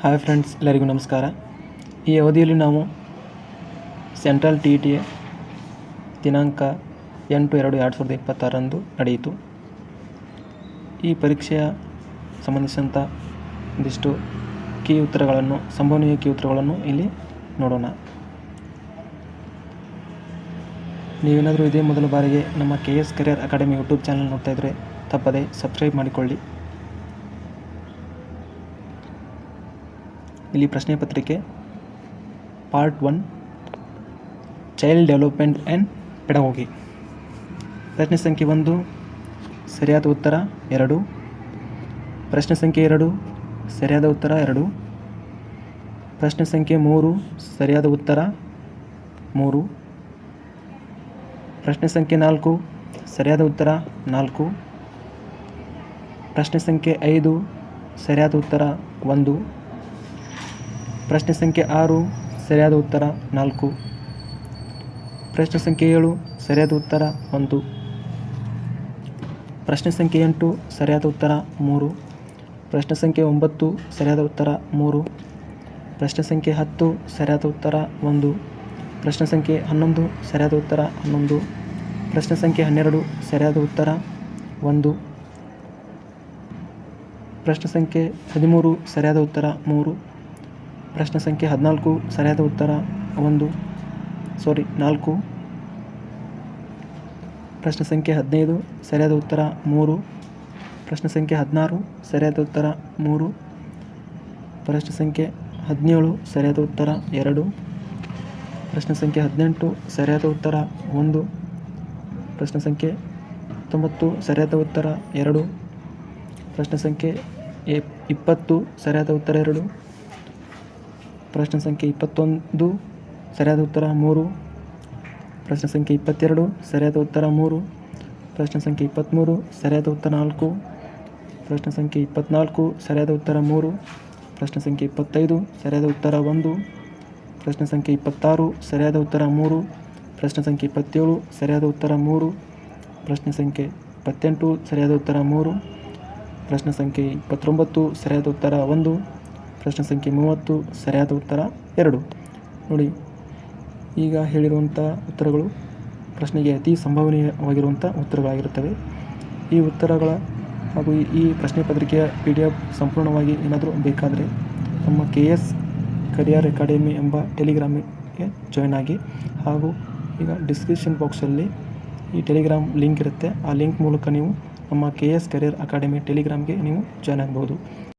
Hi friends, ಎಲ್ಲರಿಗೂ ನಮಸ್ಕಾರ. ಈ ಅವಧಿಯಲ್ಲಿ ನಾವು ಸೆಂಟ್ರಲ್ TET ದಿನಾಂಕ 8/2/2026 ನಡೆಯಿತು. ಈ ಪರೀಕ್ಷೆಯ ಸಂಬಂಧಿಸಿದಂಥ ಒಂದಿಷ್ಟು ಸಂಭವನೀಯ ಕೀ ಉತ್ತರಗಳನ್ನು ಇಲ್ಲಿ ನೋಡೋಣ. ನೀವೇನಾದರೂ ಇದೇ ಮೊದಲ ಬಾರಿಗೆ ನಮ್ಮ KS career academy YouTube channel ನೋಡ್ತಾ ಇದ್ದರೆ ತಪ್ಪದೆ ಸಬ್ಸ್ಕ್ರೈಬ್ ಮಾಡಿಕೊಳ್ಳಿ. ಇಲ್ಲಿ ಪ್ರಶ್ನೆ ಪತ್ರಿಕೆ ಪಾರ್ಟ್ 1 ಚೈಲ್ಡ್ ಡೆವಲಪ್ಮೆಂಟ್ ಆ್ಯಂಡ್ ಪೆಡಗೋಗಿ. ಪ್ರಶ್ನೆ ಸಂಖ್ಯೆ 1 ಸರಿಯಾದ ಉತ್ತರ 2. ಪ್ರಶ್ನೆ ಸಂಖ್ಯೆ 2 ಸರಿಯಾದ ಉತ್ತರ 2. ಪ್ರಶ್ನೆ ಸಂಖ್ಯೆ 3 ಸರಿಯಾದ ಉತ್ತರ 3. ಪ್ರಶ್ನೆ ಸಂಖ್ಯೆ 4 ಸರಿಯಾದ ಉತ್ತರ 4. ಪ್ರಶ್ನೆ ಸಂಖ್ಯೆ 5 ಸರಿಯಾದ ಉತ್ತರ 1. ಪ್ರಶ್ನೆ ಸಂಖ್ಯೆ 6 ಸರಿಯಾದ ಉತ್ತರ 4. ಪ್ರಶ್ನೆ ಸಂಖ್ಯೆ 7 ಸರಿಯಾದ ಉತ್ತರ 1. ಪ್ರಶ್ನೆ ಸಂಖ್ಯೆ 8 ಸರಿಯಾದ ಉತ್ತರ 3. ಪ್ರಶ್ನೆ ಸಂಖ್ಯೆ 9 ಸರಿಯಾದ ಉತ್ತರ 3. ಪ್ರಶ್ನೆ ಸಂಖ್ಯೆ 10 ಸರಿಯಾದ ಉತ್ತರ 1. ಪ್ರಶ್ನೆ ಸಂಖ್ಯೆ 11 ಸರಿಯಾದ ಉತ್ತರ 11. ಪ್ರಶ್ನೆ ಸಂಖ್ಯೆ 12 ಸರಿಯಾದ ಉತ್ತರ 1. ಪ್ರಶ್ನೆ ಸಂಖ್ಯೆ 13 ಸರಿಯಾದ ಉತ್ತರ 3. ಪ್ರಶ್ನೆ ಸಂಖ್ಯೆ 14 ಸರಿಯಾದ ಉತ್ತರ 4. ಪ್ರಶ್ನೆ ಸಂಖ್ಯೆ 15 ಸರಿಯಾದ ಉತ್ತರ 3. ಪ್ರಶ್ನೆ ಸಂಖ್ಯೆ 16 ಸರಿಯಾದ ಉತ್ತರ 3. ಪ್ರಶ್ನೆ ಸಂಖ್ಯೆ 17 ಸರಿಯಾದ ಉತ್ತರ 2. ಪ್ರಶ್ನೆ ಸಂಖ್ಯೆ 18 ಸರಿಯಾದ ಉತ್ತರ 1. ಪ್ರಶ್ನೆ ಸಂಖ್ಯೆ 19 ಸರಿಯಾದ ಉತ್ತರ 2. ಪ್ರಶ್ನೆ ಸಂಖ್ಯೆ 20 ಸರಿಯಾದ ಉತ್ತರ 2. ಪ್ರಶ್ನೆ ಸಂಖ್ಯೆ 21 ಸರಿಯಾದ ಉತ್ತರ 3. ಪ್ರಶ್ನೆ ಸಂಖ್ಯೆ 22 ಸರಿಯಾದ ಉತ್ತರ 3. ಪ್ರಶ್ನೆ ಸಂಖ್ಯೆ 23 ಸರಿಯಾದ ಉತ್ತರ 4. ಪ್ರಶ್ನೆ ಸಂಖ್ಯೆ 24 ಸರಿಯಾದ ಉತ್ತರ 3. ಪ್ರಶ್ನೆ ಸಂಖ್ಯೆ 25 ಸರಿಯಾದ ಉತ್ತರ 1. ಪ್ರಶ್ನೆ ಸಂಖ್ಯೆ 26 ಸರಿಯಾದ ಉತ್ತರ 3. ಪ್ರಶ್ನೆ ಸಂಖ್ಯೆ 27 ಸರಿಯಾದ ಉತ್ತರ 3. ಪ್ರಶ್ನೆ ಸಂಖ್ಯೆ 28 ಸರಿಯಾದ ಉತ್ತರ 3. ಪ್ರಶ್ನೆ ಸಂಖ್ಯೆ 29 ಸರಿಯಾದ ಉತ್ತರ 1. ಪ್ರಶ್ನೆ ಸಂಖ್ಯೆ 30 ಸರಿಯಾದ ಉತ್ತರ 2. ನೋಡಿ, ಈಗ ಹೇಳಿರುವಂಥ ಉತ್ತರಗಳು ಪ್ರಶ್ನೆಗೆ ಅತಿ ಸಂಭವನೀಯವಾಗಿರುವಂಥ ಉತ್ತರಗಳಾಗಿರುತ್ತವೆ. ಈ ಉತ್ತರಗಳ ಹಾಗೂ ಈ ಪ್ರಶ್ನೆ ಪತ್ರಿಕೆಯ PDF ಸಂಪೂರ್ಣವಾಗಿ ಏನಾದರೂ ಬೇಕಾದರೆ ನಮ್ಮ KS ಕರಿಯರ್ ಅಕಾಡೆಮಿ ಎಂಬ ಟೆಲಿಗ್ರಾಮಿಗೆ ಜಾಯ್ನ್ ಆಗಿ. ಹಾಗೂ ಈಗ ಡಿಸ್ಕ್ರಿಪ್ಷನ್ ಬಾಕ್ಸಲ್ಲಿ ಈ ಟೆಲಿಗ್ರಾಮ್ ಲಿಂಕ್ ಇರುತ್ತೆ. ಆ ಲಿಂಕ್ ಮೂಲಕ ನೀವು ನಮ್ಮ KS ಕರಿಯರ್ ಅಕಾಡೆಮಿ ಟೆಲಿಗ್ರಾಮ್ಗೆ ನೀವು ಜಾಯ್ನ್ ಆಗ್ಬೋದು.